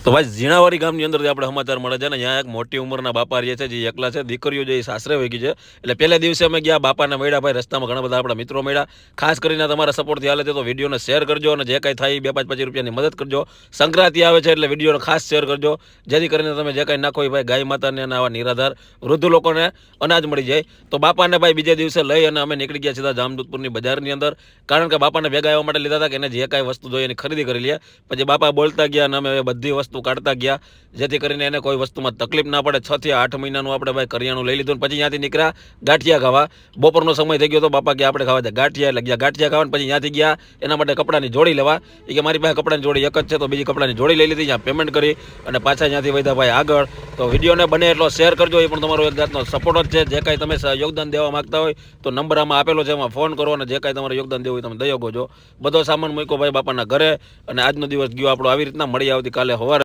તો ભાઈ ઝીણાવાડી ગામની અંદરથી આપણે સમાચાર મળે છે ને અહીંયા એક મોટી ઉંમરના બાપા રહે છે જે એકલા છે, દીકરીઓ જે સાસરે વહી ગઈ છે. એટલે પહેલા દિવસે અમે ગયા, બાપાને મળ્યા. ભાઈ રસ્તામાં ઘણા બધા આપણા મિત્રો મળ્યા. ખાસ કરીને તમારા સપોર્ટથી હાલે છે તો વિડીયોને શેર કરજો અને જે કાંઈ થાય એ 2-5 રૂપિયાની મદદ કરજો. સંક્રાંતિ આવે છે એટલે વિડીયોને ખાસ શેર કરજો, જેથી કરીને તમે જે કાંઈ નાખો એ ભાઈ ગાય માતાને અને આવા નિરાધાર વૃદ્ધ લોકોને અનાજ મળી જાય. તો બાપાને ભાઈ બીજે દિવસે લઈ અને અમે નીકળી ગયા સીધા જામદૂતપુરની બજારની અંદર, કારણ કે બાપાને ભેગા આવવા માટે લીધા હતા કે એને જે કાંઈ વસ્તુ જોઈએ એની ખરીદી કરી લઈએ. પછી બાપા બોલતા ગયા અને અમે બધી વસ્તુ કાઢતા ગયા, જેથી કરીને એને કોઈ વસ્તુમાં તકલીફ ના પડે. 6 થી 8 મહિનાનું આપણે ભાઈ કરિયાણું લઈ લીધું. પછી ત્યાંથી નીકળ્યા ગાંઠિયા ખાવા. બપોરનો સમય થઈ ગયો તો બાપા કે આપણે ખાવા ગાંઠિયા, એટલે ગયા ગાંઠિયા ખાવા. પછી ત્યાંથી ગયા એના માટે કપડાની જોડી લેવા. એ કે મારી પાસે કપડાની જોડી એક જ છે, તો બીજી કપડાની જોડી લઈ લીધી. ત્યાં પેમેન્ટ કરી અને પાછા ત્યાંથી વધ્યા ભાઈ આગળ. તો વિડીયોને બને એટલો શેર કરજો, એ પણ તમારો એક જાતનો સપોર્ટ જ છે. જે કાંઈ તમે યોગદાન દેવા માગતા હોય તો નંબર આમાં આપેલો છે, એમાં ફોન કરો અને જે કાંઈ તમારે યોગદાન દેવું હોય તમે દઈ શકો છો. બધો સામાન મૂક્યો ભાઈ બાપાના ઘરે અને આજનો દિવસ ગયો આપણો આવી રીતના. મળી આવતીકાલે સવારે.